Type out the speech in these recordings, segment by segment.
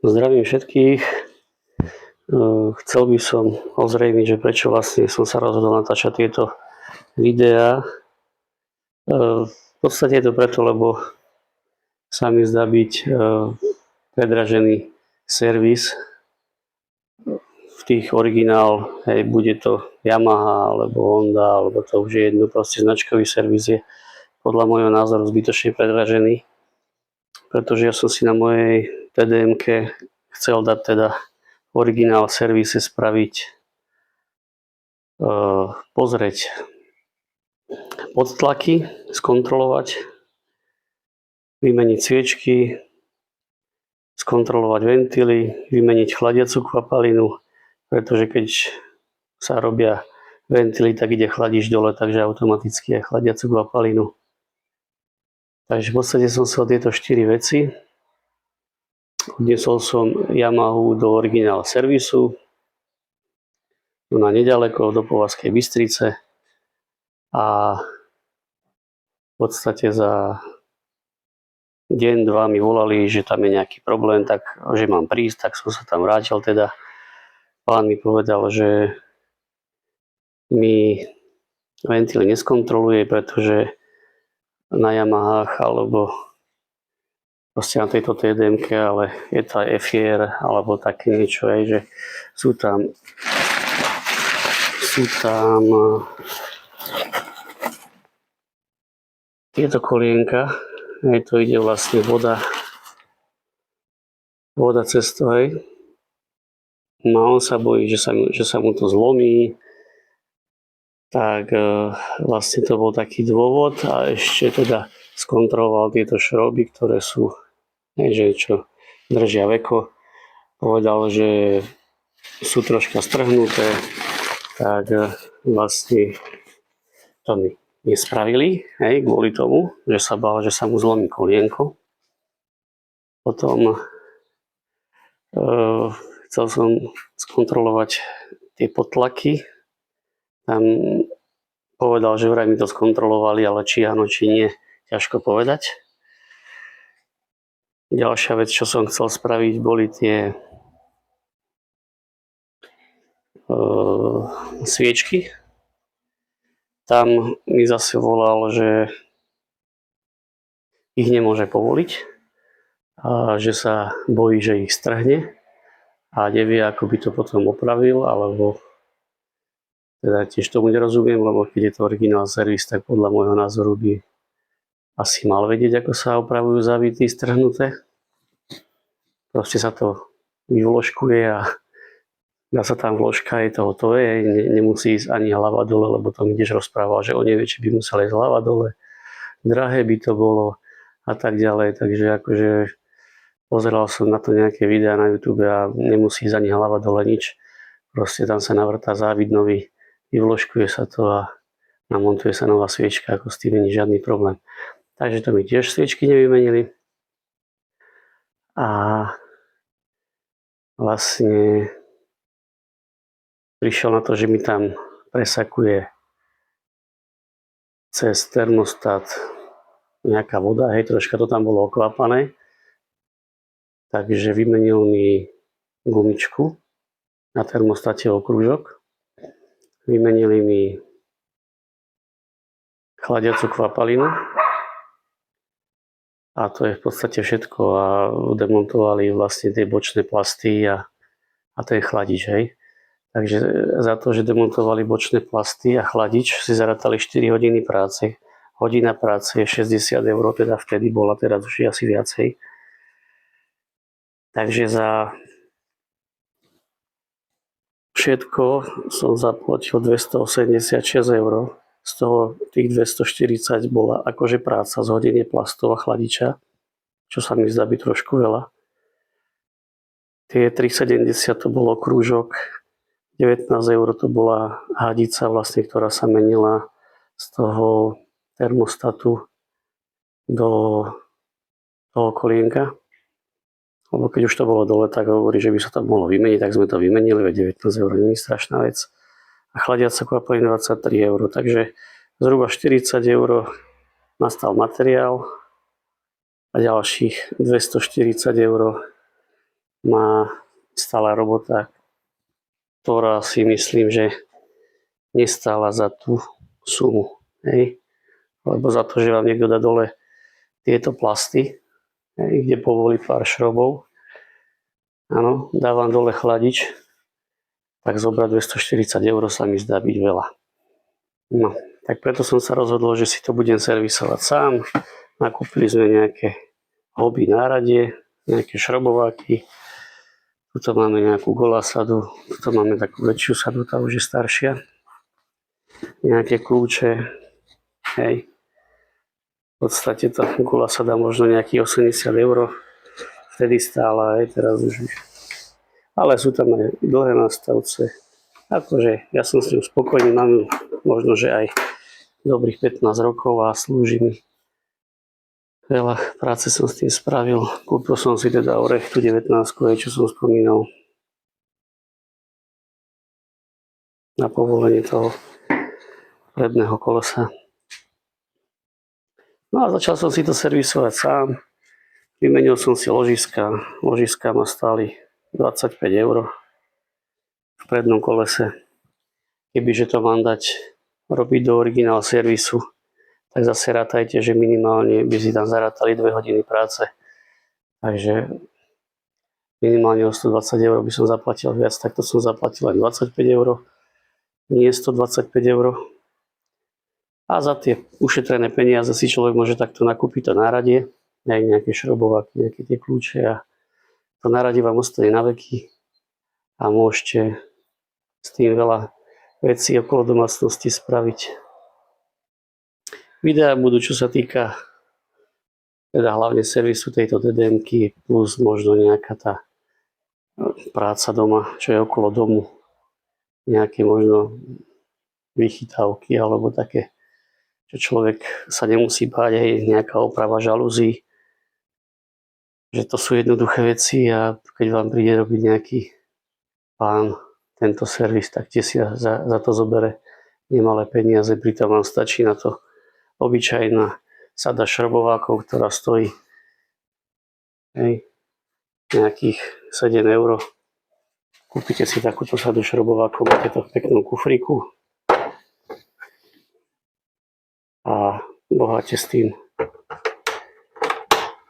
Zdravím všetkých. Chcel by som ozrejmiť, že prečo vlastne som sa rozhodol natáčať tieto videá. V podstate je to preto, lebo sa mi zdá byť predražený servis v tých originál, bude to Yamaha alebo Honda, alebo to už je jedno, proste značkový servis je podľa môjho názoru zbytočne predražený, pretože ja som si na mojej TDM-ke chcel dať teda originál servise spraviť, pozrieť podtlaky, skontrolovať, vymeniť sviečky, skontrolovať ventily, vymeniť chladiacu kvapalinu, pretože keď sa robia ventily, tak ide chladič dole, takže automaticky aj chladiacu kvapalinu. Takže v podstate som chcel tieto 4 veci. Odnesol som Yamahu do originál servisu na nedaleko do Považskej Bystrice a v podstate za deň, dva mi volali, že tam je nejaký problém, tak že mám prísť, tak som sa tam vrátil teda. Pán mi povedal, že mi ventily neskontroluje, pretože na Yamahách alebo proste na tejto TDM-ke, ale je to aj FR alebo také niečo, aj, že sú tam tieto kolienka, aj to ide vlastne voda cez to, hej. No on sa bojí, že sa mu to zlomí, tak vlastne to bol taký dôvod a ešte teda skontroloval tieto šroby, ktoré sú, že čo držia veko. Povedal, že sú troška strhnuté, tak vlastne to mi nespravili, kvôli tomu, že sa bál, že sa mu zlomí kolienko. Potom chcel som skontrolovať tie podtlaky. Tam povedal, že vraj mi to skontrolovali, ale či áno, či nie, ťažko povedať. Ďalšia vec, čo som chcel spraviť, boli tie sviečky. Tam mi zase volal, že ich nemôže povoliť a že sa bojí, že ich strhne a nevie, ako by to potom opravil, alebo teda tiež tomu nerozumiem, lebo keď je to originál servis, tak podľa môjho názoru by asi mal vedieť, ako sa opravujú závity strhnuté. Proste sa to vyvložkuje a dá sa tam vložka, je to hotové, nemusí ísť ani hlava dole, lebo to mi tiež rozprával, že on nevie, či by musel ísť hlava dole, drahé by to bolo a tak ďalej, takže akože pozeral som na to nejaké videá na YouTube a nemusí ísť ani hlava dole nič, proste tam sa navrtá závit nový, vyvložkuje sa to a namontuje sa nová sviečka, ako s tým není žiadny problém. Takže to mi tiež sviečky nevymenili a vlastne prišiel na to, že mi tam presakuje cez termostat nejaká voda, troška to tam bolo okvapané, takže vymenil mi gumičku na termostate okrúžok, vymenili mi chladiacu kvapalinu a to je v podstate všetko a demontovali vlastne tie bočné plasty a ten chladič, Takže za to, že demontovali bočné plasty a chladič, si zarátali 4 hodiny práce. Hodina práce je 60 €, teda vtedy bola, teraz už je asi viacej. Takže za všetko som zaplatil 286 €. Z toho tých 240 bola akože práca, zhodenie plastov a chladiča, čo sa mi zdá byť trošku veľa. Tie 370 to bol okrúžok, 19 € to bola hadica vlastne, ktorá sa menila z toho termostatu do toho kolienka. Lebo keď už to bolo dole, tak hovorí, že by sa to mohlo vymeniť, tak sme to vymenili, veď 19 € nie je strašná vec. A chladiaca kvapalina 23 €, takže zhruba 40 € nastal materiál a ďalších 240 € má stála robota, ktorá si myslím, že nestála za tú sumu. Hej? Lebo za to, že vám niekto dá dole tieto plasty, kde povolí pár šrobov, áno, dá vám dole chladič, tak zobrať 240 € sa mi zdá byť veľa. No, tak preto som sa rozhodol, že si to budem servisovať sám. Nakúpili sme nejaké hobby náradie, nejaké šrobováky. Tuto máme nejakú golasadu, tuto máme takú väčšiu sadu, tá už je staršia. Nejaké kľúče, hej. V podstate tá golasada možno nejakých 80 €. Vtedy stála, aj teraz už. Ale sú tam aj dlhé nastavce. Akože ja som s ňou spokojný, mám ju možno, že aj dobrých 15 rokov a slúži mi. Veľa práce som s tým spravil. Kúpil som si teda orech, tú 19, čo som spomínal. Na povolenie toho predného kolesa. No a začal som si to servisovať sám. Vymenil som si ložiska. Ložiska ma stáli 25 € v prednom kolese. Kebyže to mám dať robiť do originál servisu, tak zase rátajte, že minimálne by si tam zarátali 2 hodiny práce. Takže minimálne o 120 € by som zaplatil viac, tak to som zaplatil len 25 €, nie 125 €. A za tie ušetrené peniaze si človek môže takto nakúpiť to náradie, aj nejaké šrobováky, nejaké tie kľúče a to náradie vám ostane na veky a môžete s tým veľa vecí okolo domácnosti spraviť. Videá budú, čo sa týka teda hlavne servisu tejto DDM-ky plus možno nejaká tá práca doma, čo je okolo domu. Nejaké možno vychytávky alebo také, že človek sa nemusí báť, aj nejaká oprava žalúzí. Že to sú jednoduché veci a keď vám príde robiť nejaký pán tento servis, tak tie si za to zobere nemalé peniaze, pritom vám stačí na to obyčajná sada šrobovákov, ktorá stojí nejakých 7 €. Kúpite si takúto sadu šrobovákov, máte to v peknom kufríku a boháte s tým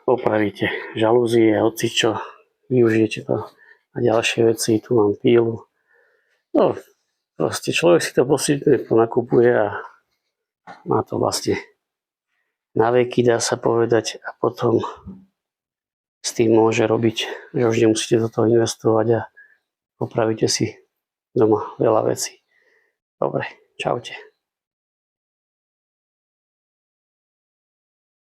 opravíte žalúzie, hocičo, využijete to na ďalšie veci, tu mám pílu. No, proste človek si to postupne nakupuje a má to vlastne na veky, dá sa povedať, a potom s tým môže robiť, že už nemusíte do toho investovať a opravíte si doma veľa vecí. Dobre, čaute.